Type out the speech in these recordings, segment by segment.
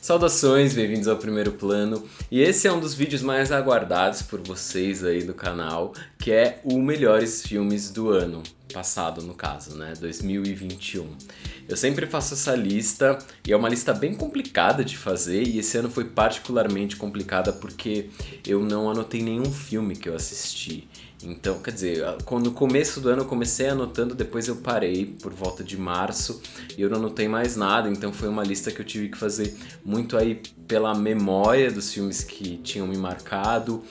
Saudações, bem-vindos ao Primeiro Plano. E esse é um dos vídeos mais aguardados por vocês aí do canal, que é o Melhores Filmes do Ano passado, no caso, né, 2021. Eu sempre faço essa lista e é uma lista bem complicada de fazer, e esse ano foi particularmente complicada porque eu não anotei nenhum filme que eu assisti. Então, quer dizer, no começo do ano eu comecei anotando, depois eu parei por volta de março e eu não anotei mais nada, então foi uma lista que eu tive que fazer muito aí pela memória dos filmes que tinham me marcado,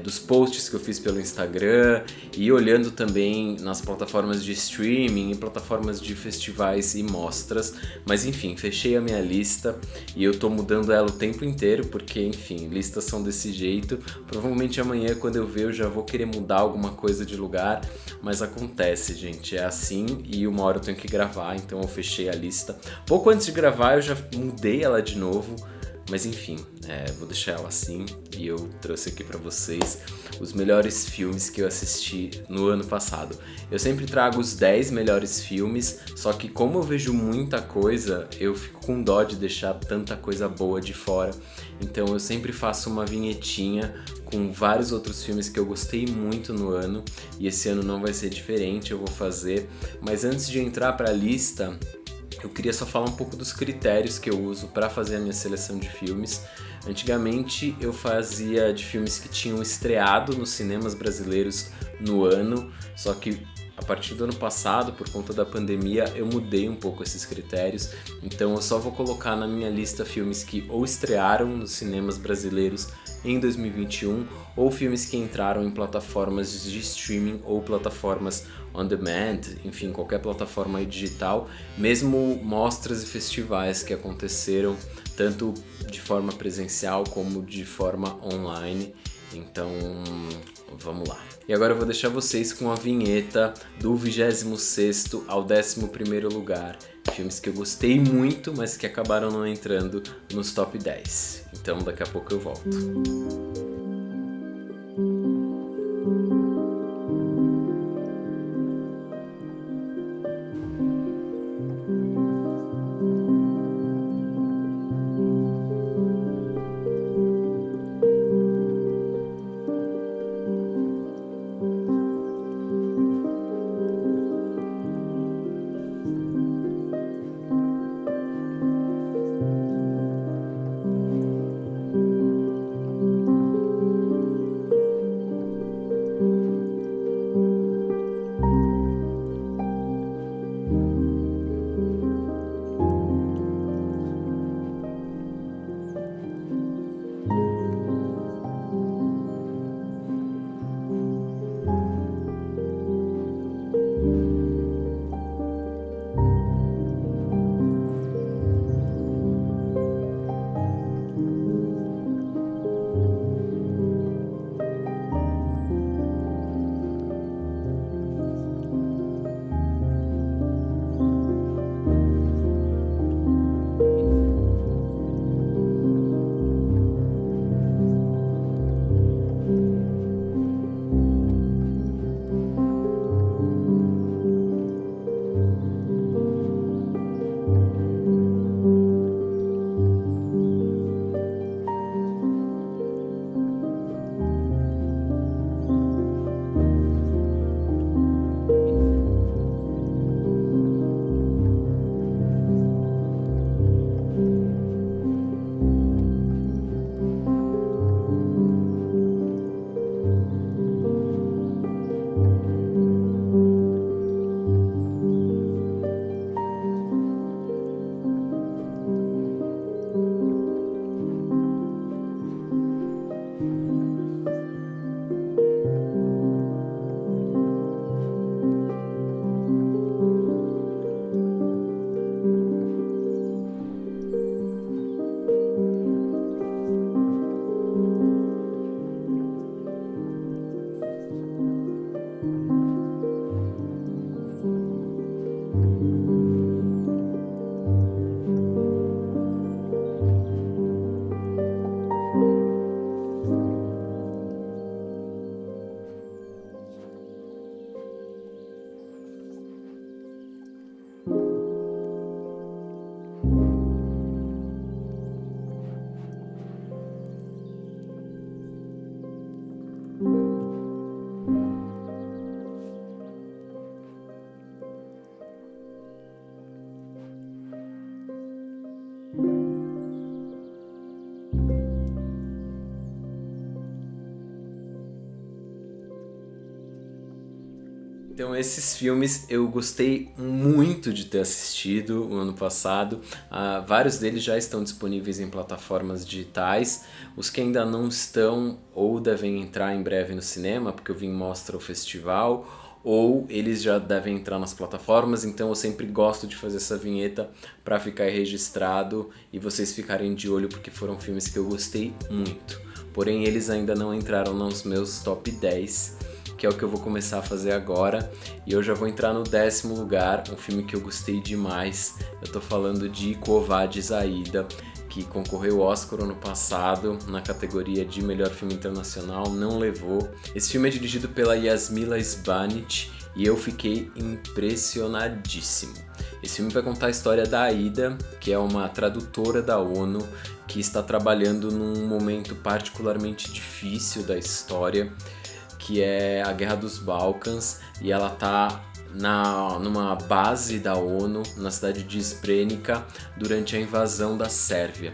dos posts que eu fiz pelo Instagram e olhando também nas plataformas de streaming e plataformas de festivais e mostras. Mas enfim, fechei a minha lista e eu tô mudando ela o tempo inteiro porque, enfim, listas são desse jeito. Provavelmente amanhã, quando eu ver, eu já vou querer mudar alguma coisa de lugar, mas acontece, gente, é assim, e uma hora eu tenho que gravar, então eu fechei a lista. Pouco antes de gravar eu já mudei ela de novo, mas enfim, vou deixar ela assim, e eu trouxe aqui pra vocês os melhores filmes que eu assisti no ano passado. Eu sempre trago os 10 melhores filmes, só que como eu vejo muita coisa, eu fico com dó de deixar tanta coisa boa de fora. Então eu sempre faço uma vinhetinha com vários outros filmes que eu gostei muito no ano, e esse ano não vai ser diferente, eu vou fazer. Mas antes de entrar pra lista, eu queria só falar um pouco dos critérios que eu uso para fazer a minha seleção de filmes. Antigamente eu fazia de filmes que tinham estreado nos cinemas brasileiros no ano, só que a partir do ano passado, por conta da pandemia, eu mudei um pouco esses critérios, então eu só vou colocar na minha lista filmes que ou estrearam nos cinemas brasileiros em 2021 ou filmes que entraram em plataformas de streaming ou plataformas on demand, enfim, qualquer plataforma aí digital, mesmo mostras e festivais que aconteceram tanto de forma presencial como de forma online. Então, vamos lá. E agora eu vou deixar vocês com a vinheta do 26º ao 11º lugar. Filmes que eu gostei muito, mas que acabaram não entrando nos top 10. Então, daqui a pouco eu volto. Então esses filmes eu gostei muito de ter assistido o ano passado. Vários deles já estão disponíveis em plataformas digitais. Os que ainda não estão ou devem entrar em breve no cinema, porque o Vim mostra o festival, ou eles já devem entrar nas plataformas, então eu sempre gosto de fazer essa vinheta para ficar registrado e vocês ficarem de olho, porque foram filmes que eu gostei muito. Porém, eles ainda não entraram nos meus top 10, que é o que eu vou começar a fazer agora. E eu já vou entrar no 10º lugar, um filme que eu gostei demais. Eu tô falando de Quo Vadis Aida, que concorreu ao Oscar ano passado na categoria de melhor filme internacional, não levou. Esse filme é dirigido pela Yasmila Sbanic e eu fiquei impressionadíssimo. Esse filme vai contar a história da Aida, que é uma tradutora da ONU que está trabalhando num momento particularmente difícil da história, que é a Guerra dos Balcãs, e ela tá numa base da ONU na cidade de Srebrenica durante a invasão da Sérvia.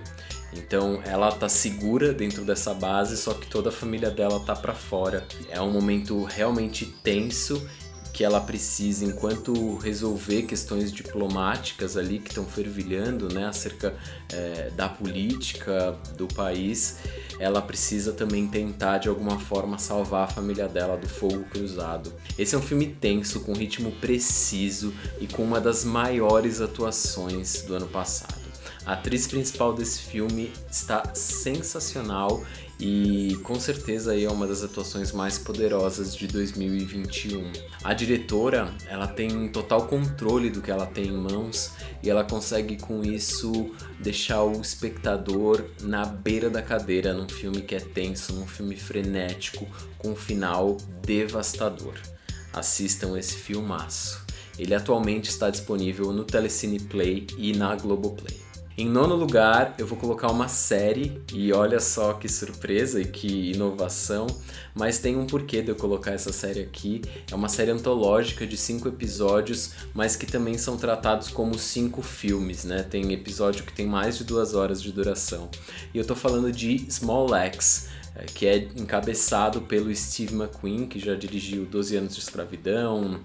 Então ela tá segura dentro dessa base, só que toda a família dela tá para fora. É um momento realmente tenso que ela precisa, enquanto resolver questões diplomáticas ali que estão fervilhando, né, acerca da política do país, ela precisa também tentar de alguma forma salvar a família dela do fogo cruzado. Esse é um filme tenso, com ritmo preciso e com uma das maiores atuações do ano passado. A atriz principal desse filme está sensacional e com certeza é uma das atuações mais poderosas de 2021. A diretora, ela tem total controle do que ela tem em mãos e ela consegue com isso deixar o espectador na beira da cadeira num filme que é tenso, num filme frenético, com um final devastador. Assistam esse filmaço. Ele atualmente está disponível no Telecine Play e na Globoplay. Em 9º lugar, eu vou colocar uma série, e olha só que surpresa e que inovação, mas tem um porquê de eu colocar essa série aqui. É uma série antológica de 5 episódios, mas que também são tratados como 5 filmes, né? Tem episódio que tem mais de 2 horas de duração. E eu tô falando de Small Axe, que é encabeçado pelo Steve McQueen, que já dirigiu 12 Anos de Escravidão,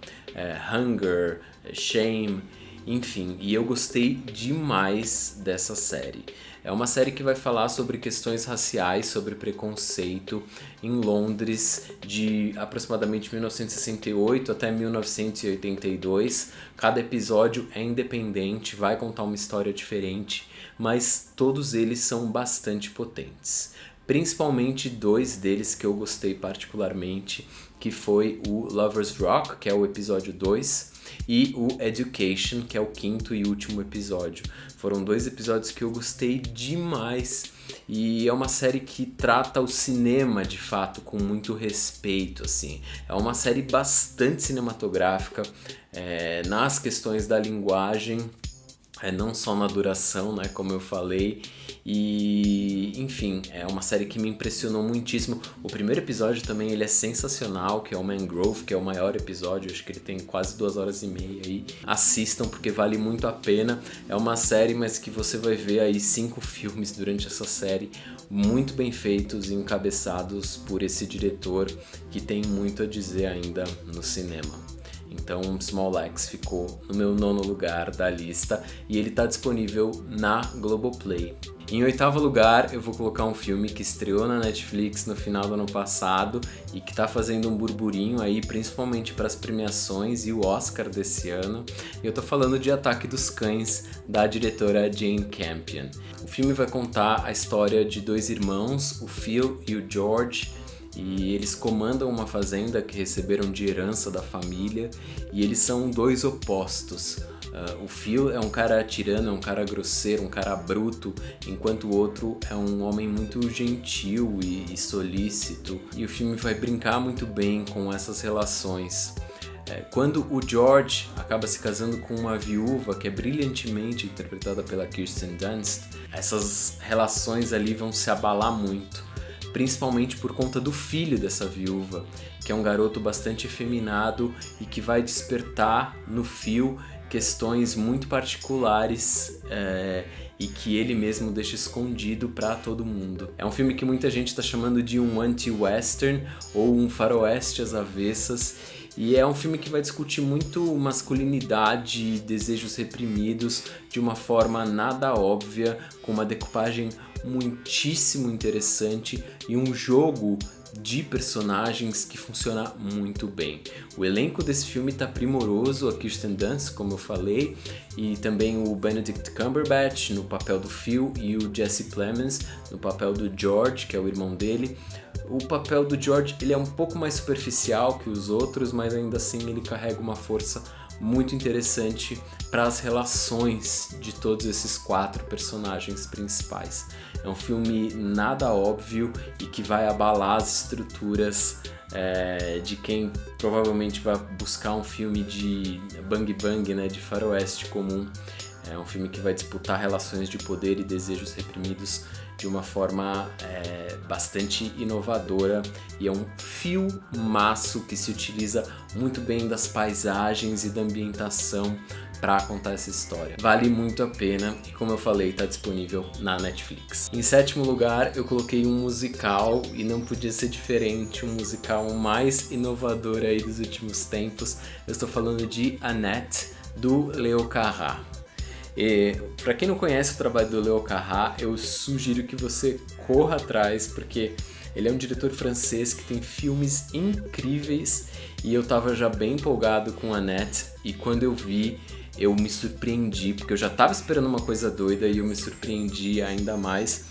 Hunger, Shame... Enfim, e eu gostei demais dessa série. É uma série que vai falar sobre questões raciais, sobre preconceito em Londres de aproximadamente 1968 até 1982. Cada episódio é independente, vai contar uma história diferente, mas todos eles são bastante potentes. Principalmente 2 deles que eu gostei particularmente, que foi o Lovers Rock, que é o episódio 2, e o Education, que é o 5º e último episódio. Foram 2 episódios que eu gostei demais e é uma série que trata o cinema de fato com muito respeito, assim. É uma série bastante cinematográfica nas questões da linguagem, não só na duração, né, como eu falei. E, enfim, é uma série que me impressionou muitíssimo. O primeiro episódio também ele é sensacional, que é o Mangrove, que é o maior episódio, acho que ele tem quase 2 horas e meia aí. Assistam porque vale muito a pena. É uma série, mas que você vai ver aí 5 filmes durante essa série, muito bem feitos e encabeçados por esse diretor que tem muito a dizer ainda no cinema. Então Small Axe ficou no meu 9º lugar da lista e ele está disponível na Globoplay. Em 8º lugar eu vou colocar um filme que estreou na Netflix no final do ano passado e que está fazendo um burburinho aí, principalmente para as premiações e o Oscar desse ano. Eu tô falando de Ataque dos Cães, da diretora Jane Campion. O filme vai contar a história de 2 irmãos, o Phil e o George, e eles comandam uma fazenda que receberam de herança da família e eles são 2 opostos. O Phil é um cara tirano, é um cara grosseiro, um cara bruto, enquanto o outro é um homem muito gentil e solícito. E o filme vai brincar muito bem com essas relações. Quando o George acaba se casando com uma viúva que é brilhantemente interpretada pela Kirsten Dunst, essas relações ali vão se abalar muito. Principalmente por conta do filho dessa viúva, que é um garoto bastante efeminado e que vai despertar no Phil questões muito particulares e que ele mesmo deixa escondido para todo mundo. É um filme que muita gente está chamando de um anti-western ou um faroeste às avessas, E é um filme que vai discutir muito masculinidade e desejos reprimidos de uma forma nada óbvia, com uma decupagem muitíssimo interessante e um jogo de personagens que funciona muito bem. O elenco desse filme tá primoroso, a Kirsten Dunst, como eu falei, e também o Benedict Cumberbatch no papel do Phil e o Jesse Plemons no papel do George, que é o irmão dele. O papel do George ele é um pouco mais superficial que os outros, mas ainda assim ele carrega uma força muito interessante para as relações de todos esses 4 personagens principais. É um filme nada óbvio e que vai abalar as estruturas de quem provavelmente vai buscar um filme de bang bang, né, de faroeste comum. É um filme que vai disputar relações de poder e desejos reprimidos de uma forma bastante inovadora, e é um filmaço que se utiliza muito bem das paisagens e da ambientação para contar essa história. Vale muito a pena e, como eu falei, está disponível na Netflix. Em 7º lugar, eu coloquei um musical, e não podia ser diferente, um musical mais inovador aí dos últimos tempos. Eu estou falando de Annette, do Leo Carrá. Para quem não conhece o trabalho do Leo Carrá, eu sugiro que você corra atrás, porque ele é um diretor francês que tem filmes incríveis, e eu tava já bem empolgado com Annette, e quando eu vi, eu me surpreendi, porque eu já tava esperando uma coisa doida e eu me surpreendi ainda mais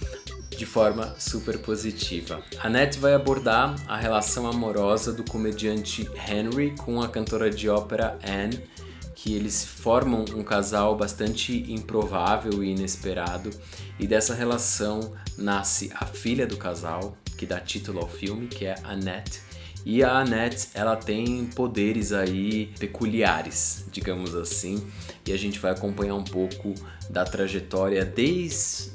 de forma super positiva. Annette vai abordar a relação amorosa do comediante Henry com a cantora de ópera Anne, que eles formam um casal bastante improvável e inesperado, e dessa relação nasce a filha do casal, que dá título ao filme, que é Annette. E a Annette, ela tem poderes aí peculiares, digamos assim, e a gente vai acompanhar um pouco da trajetória desde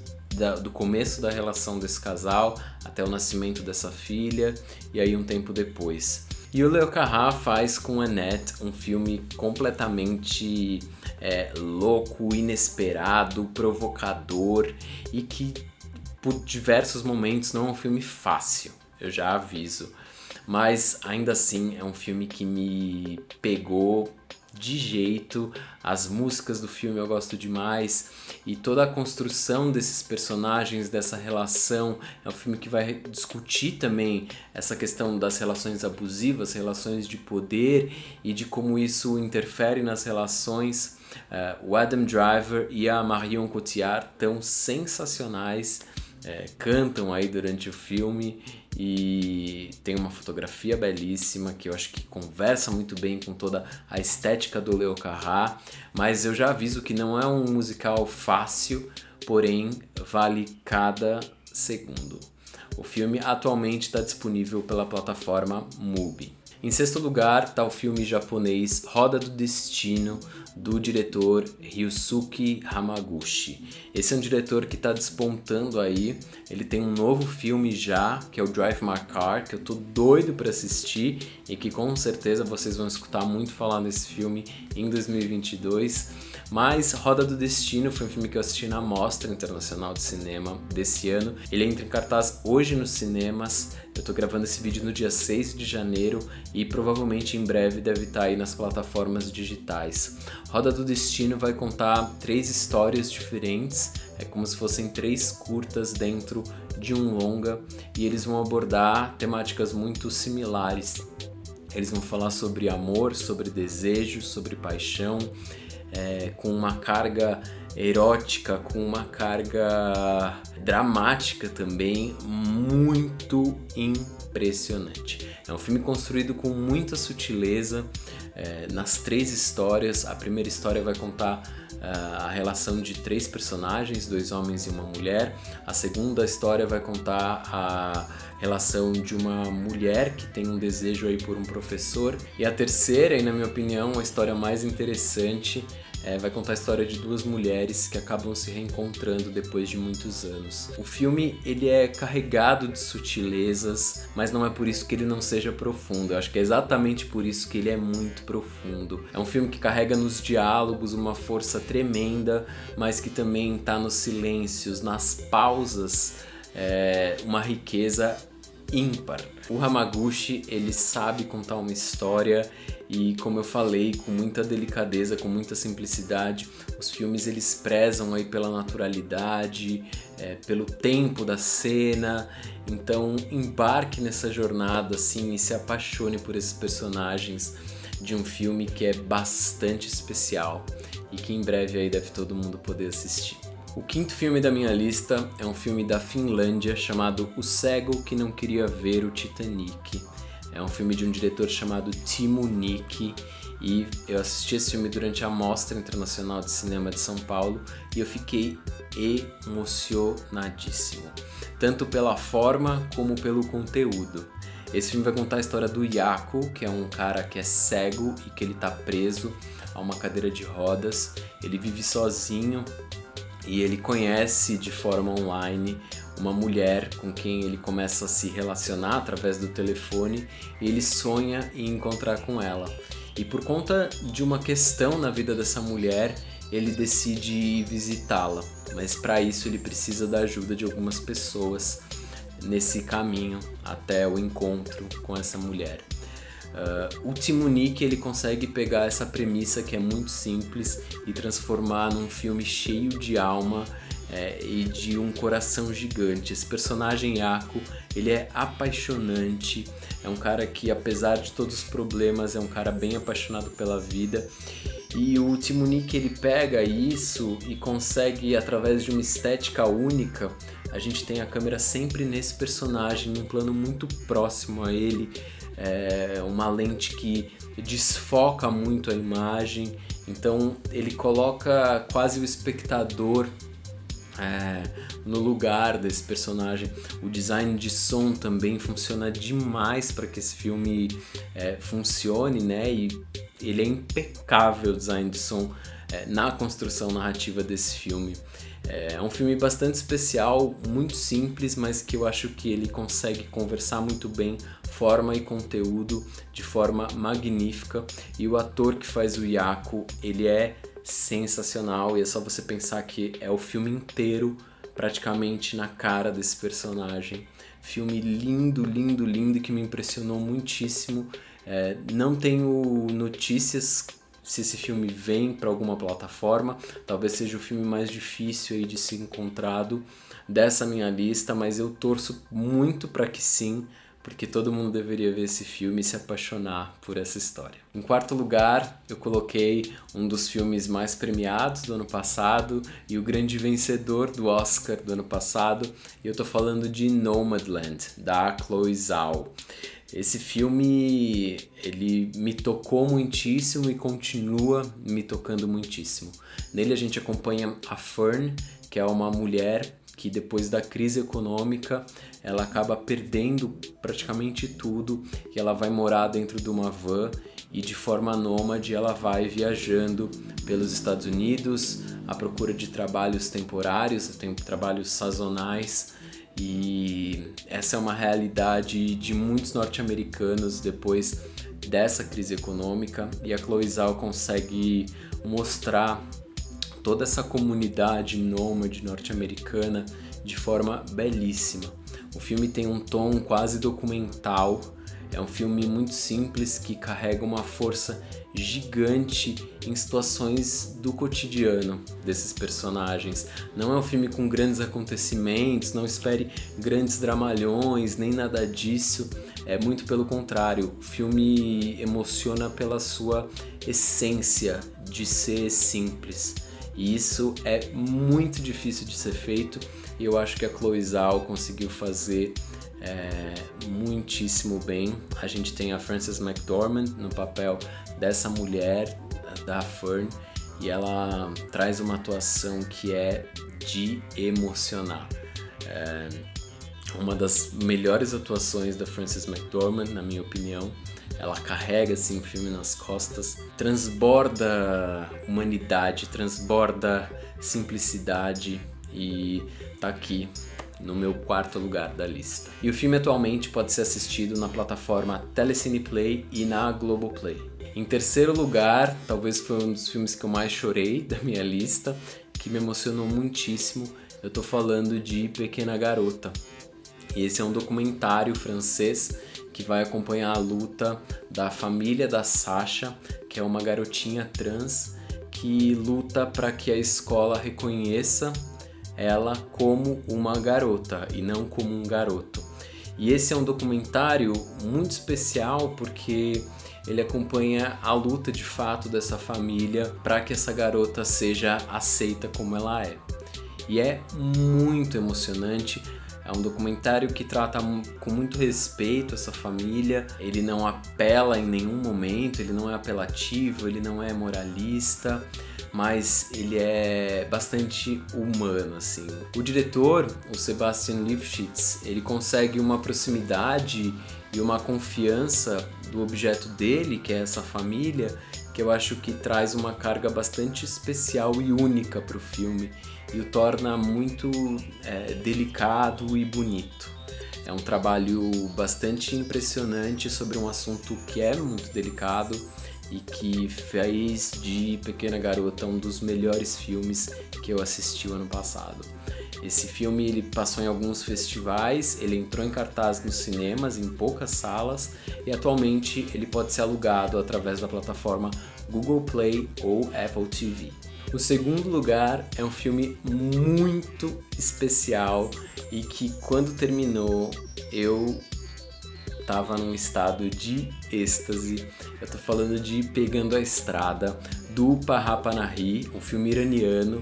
do começo da relação desse casal até o nascimento dessa filha, e aí um tempo depois. E o Leo Carrá faz com Annette um filme completamente louco, inesperado, provocador, e que por diversos momentos não é um filme fácil, eu já aviso. Mas ainda assim é um filme que me pegou de jeito. As músicas do filme eu gosto demais, e toda a construção desses personagens, dessa relação. É um filme que vai discutir também essa questão das relações abusivas, relações de poder, e de como isso interfere nas relações. O Adam Driver e a Marion Cotillard estão sensacionais, cantam aí durante o filme, e tem uma fotografia belíssima que eu acho que conversa muito bem com toda a estética do Leo Carrá. Mas eu já aviso que não é um musical fácil, porém vale cada segundo. O filme atualmente está disponível pela plataforma MUBI. Em 6º lugar está o filme japonês Roda do Destino, do diretor Ryusuke Hamaguchi. Esse é um diretor que está despontando aí. Ele tem um novo filme já, que é o Drive My Car, que eu tô doido para assistir, e que com certeza vocês vão escutar muito falar nesse filme em 2022. Mas Roda do Destino foi um filme que eu assisti na Mostra Internacional de Cinema desse ano. Ele entra em cartaz hoje nos cinemas. Eu tô gravando esse vídeo no dia 6 de janeiro e provavelmente em breve deve estar aí nas plataformas digitais. Roda do Destino vai contar 3 histórias diferentes, é como se fossem 3 curtas dentro de um longa, e eles vão abordar temáticas muito similares. Eles vão falar sobre amor, sobre desejo, sobre paixão, com uma carga erótica, com uma carga dramática também, muito impressionante. É um filme construído com muita sutileza nas 3 histórias. A primeira história vai contar a relação de 3 personagens, 2 homens e uma mulher. A segunda história vai contar a relação de uma mulher que tem um desejo aí por um professor. E a terceira, e na minha opinião, a história mais interessante, vai contar a história de 2 mulheres que acabam se reencontrando depois de muitos anos. O filme ele é carregado de sutilezas, mas não é por isso que ele não seja profundo. Eu acho que é exatamente por isso que ele é muito profundo. É um filme que carrega nos diálogos uma força tremenda, mas que também está nos silêncios, nas pausas, uma riqueza ímpar. O Hamaguchi, ele sabe contar uma história e, como eu falei, com muita delicadeza, com muita simplicidade. Os filmes, eles prezam aí pela naturalidade, pelo tempo da cena. Então, embarque nessa jornada assim e se apaixone por esses personagens de um filme que é bastante especial e que em breve aí deve todo mundo poder assistir. O quinto filme da minha lista é um filme da Finlândia chamado O Cego que Não Queria Ver o Titanic. É um filme de um diretor chamado Timo Nicki e eu assisti esse filme durante a Mostra Internacional de Cinema de São Paulo e eu fiquei emocionadíssimo, tanto pela forma como pelo conteúdo. Esse filme vai contar a história do Jaakko, que é um cara que é cego e que ele tá preso a uma cadeira de rodas. Ele vive sozinho e ele conhece de forma online uma mulher com quem ele começa a se relacionar através do telefone e ele sonha em encontrar com ela. E por conta de uma questão na vida dessa mulher, ele decide ir visitá-la, mas para isso ele precisa da ajuda de algumas pessoas nesse caminho até o encontro com essa mulher. O Timo Nicki, ele consegue pegar essa premissa que é muito simples e transformar num filme cheio de alma e de um coração gigante. Esse personagem Jaakko, ele é apaixonante, é um cara que, apesar de todos os problemas, é um cara bem apaixonado pela vida. E o Timo Nicki, ele pega isso e consegue, através de uma estética única, a gente tem a câmera sempre nesse personagem, num plano muito próximo a ele, uma lente que desfoca muito a imagem, então ele coloca quase o espectador no lugar desse personagem. O design de som também funciona demais para que esse filme funcione, né? E ele é impecável, o design de som na construção narrativa desse filme. É um filme bastante especial, muito simples, mas que eu acho que ele consegue conversar muito bem forma e conteúdo de forma magnífica. E o ator que faz o Jaakko, ele é sensacional e é só você pensar que é o filme inteiro praticamente na cara desse personagem. Filme lindo, lindo, lindo, que me impressionou muitíssimo. Não tenho notícias se esse filme vem para alguma plataforma, talvez seja o filme mais difícil aí de ser encontrado dessa minha lista, mas eu torço muito para que sim, porque todo mundo deveria ver esse filme e se apaixonar por essa história. Em quarto lugar, eu coloquei um dos filmes mais premiados do ano passado e o grande vencedor do Oscar do ano passado, e eu tô falando de Nomadland, da Chloe Zhao. Esse filme, ele me tocou muitíssimo e continua me tocando muitíssimo. Nele a gente acompanha a Fern, que é uma mulher que depois da crise econômica ela acaba perdendo praticamente tudo e ela vai morar dentro de uma van e de forma nômade ela vai viajando pelos Estados Unidos à procura de trabalhos temporários, trabalhos sazonais. E essa é uma realidade de muitos norte-americanos depois dessa crise econômica, e a Chloe Zhao consegue mostrar toda essa comunidade nômade norte-americana de forma belíssima. O filme tem um tom quase documental, é um filme muito simples que carrega uma força gigante em situações do cotidiano desses personagens. Não é um filme com grandes acontecimentos, não espere grandes dramalhões, nem nada disso. É muito pelo contrário, o filme emociona pela sua essência de ser simples. E isso é muito difícil de ser feito e eu acho que a Chloe Zhao conseguiu fazer muitíssimo bem. A gente tem a Frances McDormand no papel dessa mulher, da Fern, e ela traz uma atuação que é de emocionar. Uma das melhores atuações da Frances McDormand, na minha opinião. Ela carrega assim, o filme nas costas, transborda humanidade, transborda simplicidade e tá aqui no meu quarto lugar da lista. E o filme atualmente pode ser assistido na plataforma Telecine Play e na Globoplay. Em terceiro lugar, talvez foi um dos filmes que eu mais chorei da minha lista, que me emocionou muitíssimo. Eu tô falando de Pequena Garota. E esse é um documentário francês que vai acompanhar a luta da família da Sasha, que é uma garotinha trans que luta para que a escola reconheça ela como uma garota e não como um garoto. E esse é um documentário muito especial porque ele acompanha a luta de fato dessa família para que essa garota seja aceita como ela é. E é muito emocionante. É um documentário que trata com muito respeito essa família. Ele não apela em nenhum momento, ele não é apelativo, ele não é moralista, mas ele é bastante humano, assim. O diretor, o Sebastian Lifshitz, ele consegue uma proximidade e uma confiança do objeto dele, que é essa família, que eu acho que traz uma carga bastante especial e única para o filme e o torna muito delicado e bonito. É um trabalho bastante impressionante sobre um assunto que é muito delicado e que fez de Pequena Garota um dos melhores filmes que eu assisti o ano passado. Esse filme ele passou em alguns festivais, ele entrou em cartaz nos cinemas, em poucas salas, e atualmente ele pode ser alugado através da plataforma Google Play ou Apple TV. O segundo lugar é um filme muito especial e que quando terminou eu tava num estado de êxtase. Eu tô falando de Pegando a Estrada, do Parra Panahi, um filme iraniano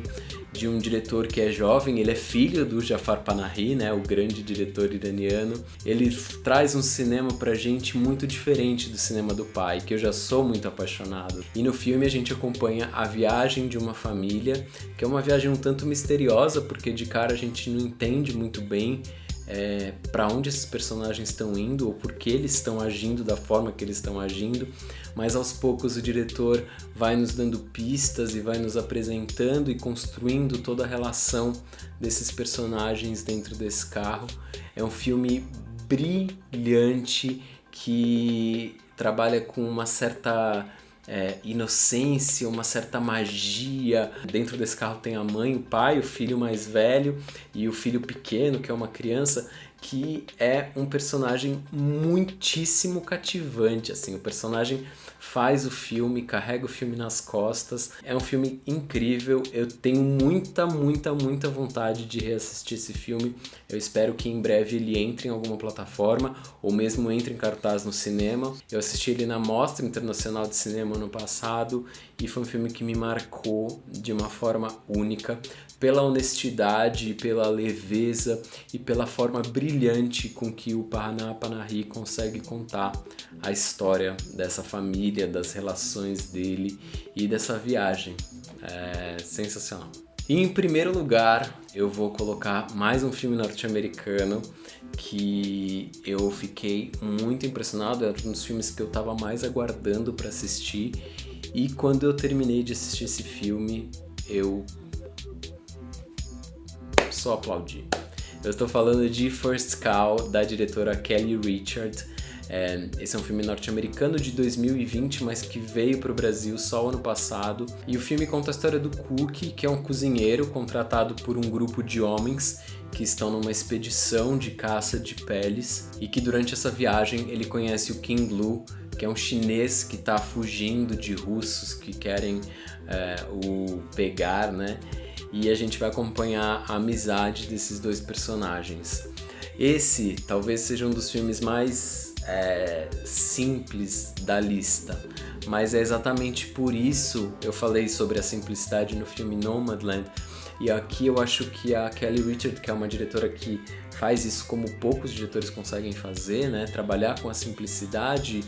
de um diretor que é jovem, ele é filho do Jafar Panahi, né, o grande diretor iraniano. Ele traz um cinema pra gente muito diferente do cinema do pai, que eu já sou muito apaixonado. E no filme a gente acompanha a viagem de uma família, que é uma viagem um tanto misteriosa, porque de cara a gente não entende muito bem para onde esses personagens estão indo ou por que eles estão agindo da forma que eles estão agindo, mas aos poucos o diretor vai nos dando pistas e vai nos apresentando e construindo toda a relação desses personagens dentro desse carro. É um filme brilhante que trabalha com uma certa inocência, uma certa magia. Dentro desse carro tem a mãe, o pai, o filho mais velho e o filho pequeno, que é uma criança, que é um personagem muitíssimo cativante, assim. O personagem faz o filme, carrega o filme nas costas. É um filme incrível. Eu tenho muita vontade de reassistir esse filme. Eu espero que em breve ele entre em alguma plataforma ou mesmo entre em cartaz no cinema. Eu assisti ele na Mostra Internacional de Cinema ano passado e foi um filme que me marcou de uma forma única pela honestidade, pela leveza e pela forma brilhante com que o Parra Panahi consegue contar a história dessa família, das relações dele e dessa viagem. É sensacional. E em primeiro lugar, eu vou colocar mais um filme norte-americano que eu fiquei muito impressionado, era um dos filmes que eu estava mais aguardando para assistir, e quando eu terminei de assistir esse filme, eu só aplaudi. Eu estou falando de First Cow, da diretora Kelly Reichardt. Esse é um filme norte-americano de 2020, mas que veio para o Brasil só ano passado. E o filme conta a história do Cookie, que é um cozinheiro contratado por um grupo de homens que estão numa expedição de caça de peles e que durante essa viagem ele conhece o King Lu, que é um chinês que está fugindo de russos que querem o pegar, né? E a gente vai acompanhar a amizade desses dois personagens. Esse talvez seja um dos filmes mais simples da lista, mas é exatamente por isso eu falei sobre a simplicidade no filme Nomadland. E aqui eu acho que a Kelly Reichardt, que é uma diretora que faz isso como poucos diretores conseguem fazer, né? Trabalhar com a simplicidade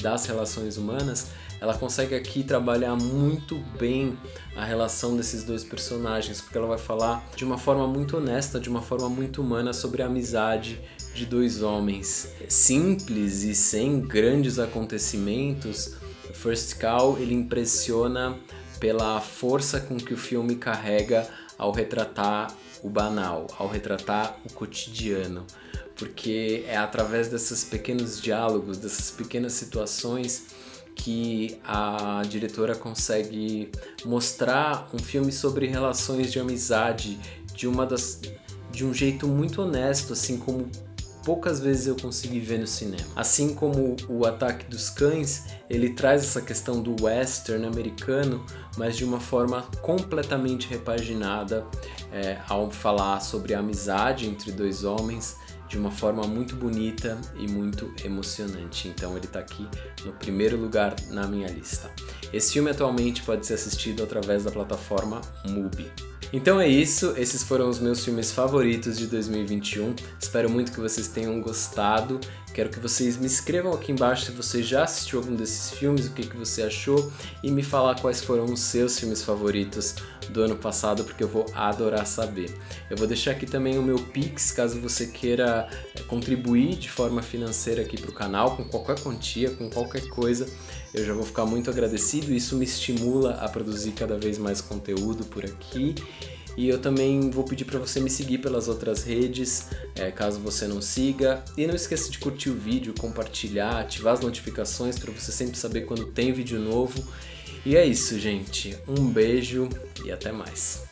das relações humanas, ela consegue aqui trabalhar muito bem a relação desses dois personagens, porque ela vai falar de uma forma muito honesta, de uma forma muito humana sobre a amizade de dois homens. Simples e sem grandes acontecimentos, First Cow ele impressiona pela força com que o filme carrega ao retratar o banal, ao retratar o cotidiano, porque é através desses pequenos diálogos, dessas pequenas situações que a diretora consegue mostrar um filme sobre relações de amizade de um jeito muito honesto, assim como poucas vezes eu consegui ver no cinema. Assim como o Ataque dos Cães, ele traz essa questão do western americano, mas de uma forma completamente repaginada, ao falar sobre a amizade entre dois homens, de uma forma muito bonita e muito emocionante. Então ele está aqui no primeiro lugar na minha lista. Esse filme atualmente pode ser assistido através da plataforma MUBI. Então é isso, esses foram os meus filmes favoritos de 2021. Espero muito que vocês tenham gostado. Quero que vocês me escrevam aqui embaixo se você já assistiu algum desses filmes, o que você achou, e me falar quais foram os seus filmes favoritos do ano passado, porque eu vou adorar saber. Eu vou deixar aqui também o meu Pix, caso você queira contribuir de forma financeira aqui para o canal, com qualquer quantia, com qualquer coisa. Eu já vou ficar muito agradecido, isso me estimula a produzir cada vez mais conteúdo por aqui. E eu também vou pedir para você me seguir pelas outras redes, caso você não siga. E não esqueça de curtir o vídeo, compartilhar, ativar as notificações para você sempre saber quando tem vídeo novo. E é isso, gente. Um beijo e até mais.